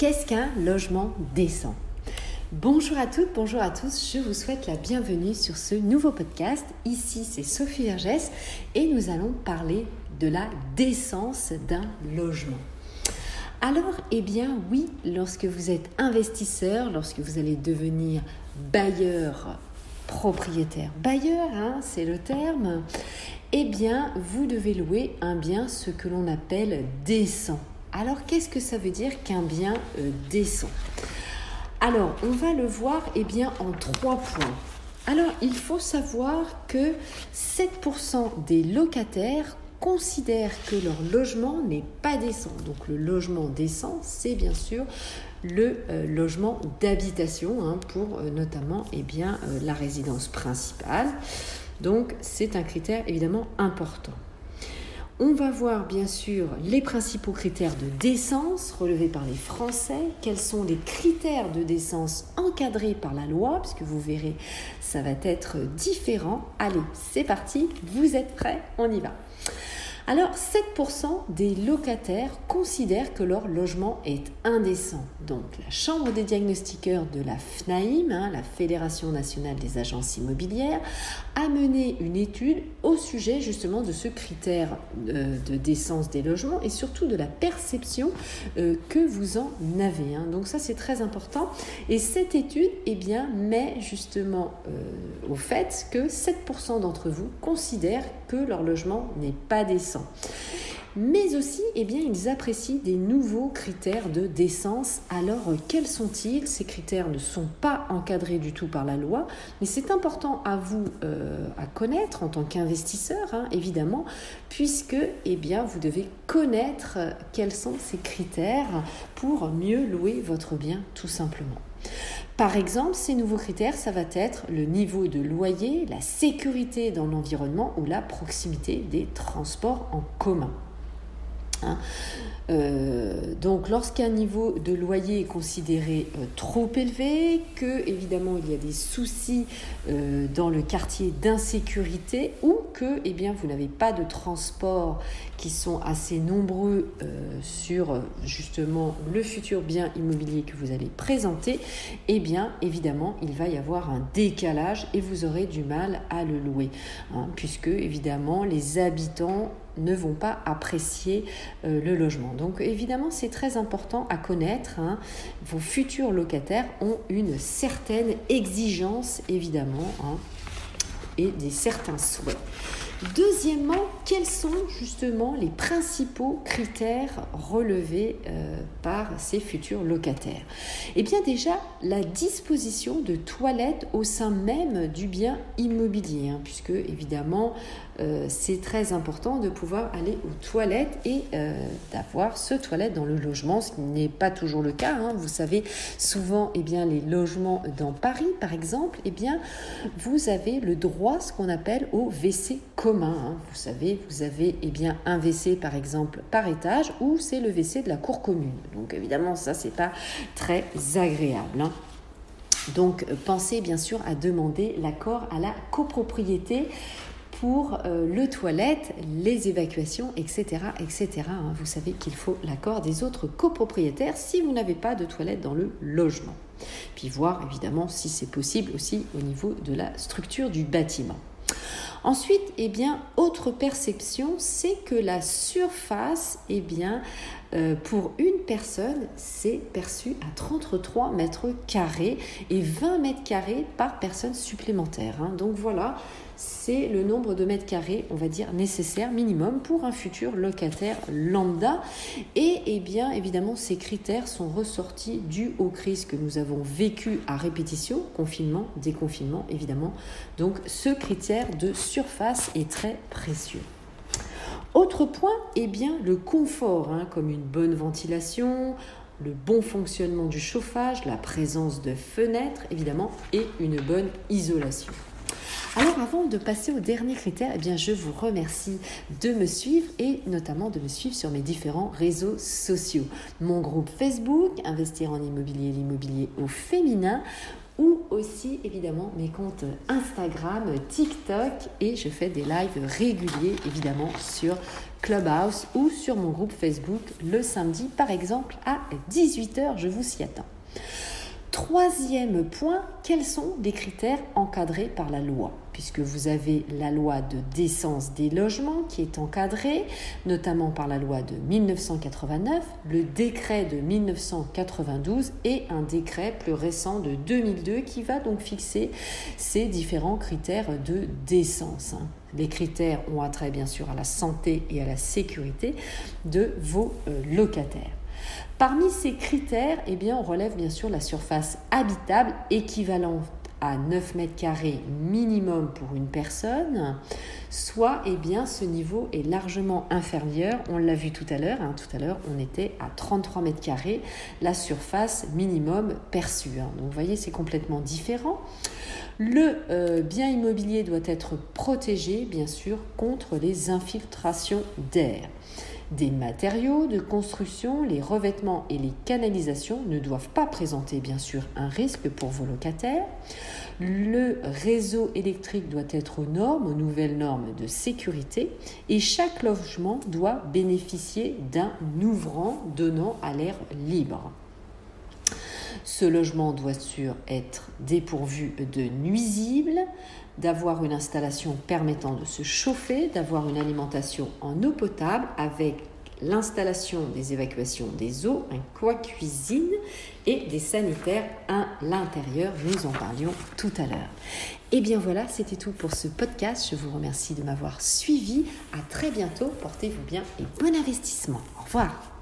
Qu'est-ce qu'un logement décent ? Bonjour à toutes, bonjour à tous, je vous souhaite la bienvenue sur ce nouveau podcast. Ici c'est Sophie Vergès et nous allons parler de la décence d'un logement. Alors, oui, lorsque vous êtes investisseur, lorsque vous allez devenir bailleur, propriétaire, bailleur, c'est le terme, vous devez louer un bien, ce que l'on appelle décent. Alors, qu'est-ce que ça veut dire qu'un bien décent ? Alors, on va le voir en 3 points. Alors, il faut savoir que 7% des locataires considèrent que leur logement n'est pas décent. Donc, le logement décent, c'est bien sûr le logement d'habitation pour notamment la résidence principale. Donc, c'est un critère évidemment important. On va voir bien sûr les principaux critères de décence relevés par les Français. Quels sont les critères de décence encadrés par la loi ? Puisque vous verrez, ça va être différent. Allez, c'est parti, vous êtes prêts ? On y va. Alors, 7% des locataires considèrent que leur logement est indécent. Donc, la Chambre des diagnostiqueurs de la FNAIM, la Fédération nationale des agences immobilières, a mené une étude au sujet justement de ce critère de décence des logements et surtout de la perception que vous en avez. Donc ça, c'est très important. Et cette étude met justement au fait que 7% d'entre vous considèrent que leur logement n'est pas décent. Mais aussi, ils apprécient des nouveaux critères de décence. Alors, quels sont-ils ? Ces critères ne sont pas encadrés du tout par la loi, mais c'est important à vous à connaître en tant qu'investisseur, évidemment, puisque vous devez connaître quels sont ces critères pour mieux louer votre bien, tout simplement. Par exemple, ces nouveaux critères, ça va être le niveau de loyer, la sécurité dans l'environnement ou la proximité des transports en commun. Donc lorsqu'un niveau de loyer est considéré trop élevé, que évidemment il y a des soucis dans le quartier d'insécurité ou que vous n'avez pas de transports qui sont assez nombreux sur justement le futur bien immobilier que vous allez présenter, évidemment il va y avoir un décalage et vous aurez du mal à le louer, puisque évidemment les habitants ne vont pas apprécier le logement. Donc évidemment, c'est très important à connaître. Vos futurs locataires ont une certaine exigence, évidemment, et certains souhaits. Deuxièmement, quels sont justement les principaux critères relevés par ces futurs locataires ? Déjà, la disposition de toilettes au sein même du bien immobilier, puisque évidemment, c'est très important de pouvoir aller aux toilettes et d'avoir ce toilette dans le logement, ce qui n'est pas toujours le cas. Vous savez, souvent, les logements dans Paris, par exemple, vous avez le droit, ce qu'on appelle au WC commun. Vous savez, vous avez un WC, par exemple, par étage, ou c'est le WC de la cour commune. Donc, évidemment, ça, c'est pas très agréable. Donc, pensez bien sûr à demander l'accord à la copropriété pour le toilette, les évacuations, etc. Vous savez qu'il faut l'accord des autres copropriétaires si vous n'avez pas de toilette dans le logement. Puis voir évidemment si c'est possible aussi au niveau de la structure du bâtiment. Ensuite, autre perception, c'est que la surface, pour une personne, c'est perçu à 33 mètres carrés et 20 mètres carrés par personne supplémentaire. Donc voilà, c'est le nombre de mètres carrés, on va dire, nécessaire minimum pour un futur locataire lambda. Et évidemment, ces critères sont ressortis dus aux crises que nous avons vécues à répétition, confinement, déconfinement, évidemment. Donc, ce critère de surface est très précieux. Autre point, le confort, comme une bonne ventilation, le bon fonctionnement du chauffage, la présence de fenêtres, évidemment, et une bonne isolation. Alors avant de passer au dernier critère, je vous remercie de me suivre et notamment de me suivre sur mes différents réseaux sociaux. Mon groupe Facebook, Investir en immobilier, l'immobilier au féminin, ou aussi évidemment mes comptes Instagram, TikTok et je fais des lives réguliers évidemment sur Clubhouse ou sur mon groupe Facebook le samedi par exemple à 18h, je vous y attends. Troisième point, quels sont les critères encadrés par la loi ? Puisque vous avez la loi de décence des logements qui est encadrée, notamment par la loi de 1989, le décret de 1992 et un décret plus récent de 2002 qui va donc fixer ces différents critères de décence. Les critères ont attrait bien sûr à la santé et à la sécurité de vos locataires. Parmi ces critères, on relève bien sûr la surface habitable équivalente à 9 mètres carrés minimum pour une personne, soit ce niveau est largement inférieur, on l'a vu tout à l'heure, on était à 33 mètres carrés, la surface minimum perçue. Donc vous voyez, c'est complètement différent. Le bien immobilier doit être protégé, bien sûr, contre les infiltrations d'air. Des matériaux de construction, les revêtements et les canalisations ne doivent pas présenter bien sûr un risque pour vos locataires. Le réseau électrique doit être aux nouvelles normes de sécurité et chaque logement doit bénéficier d'un ouvrant donnant à l'air libre. Ce logement doit être dépourvu de nuisibles, d'avoir une installation permettant de se chauffer, d'avoir une alimentation en eau potable avec l'installation des évacuations des eaux, un coin cuisine et des sanitaires à l'intérieur. Nous en parlions tout à l'heure. Et bien voilà, c'était tout pour ce podcast. Je vous remercie de m'avoir suivi. À très bientôt. Portez-vous bien et bon investissement. Au revoir.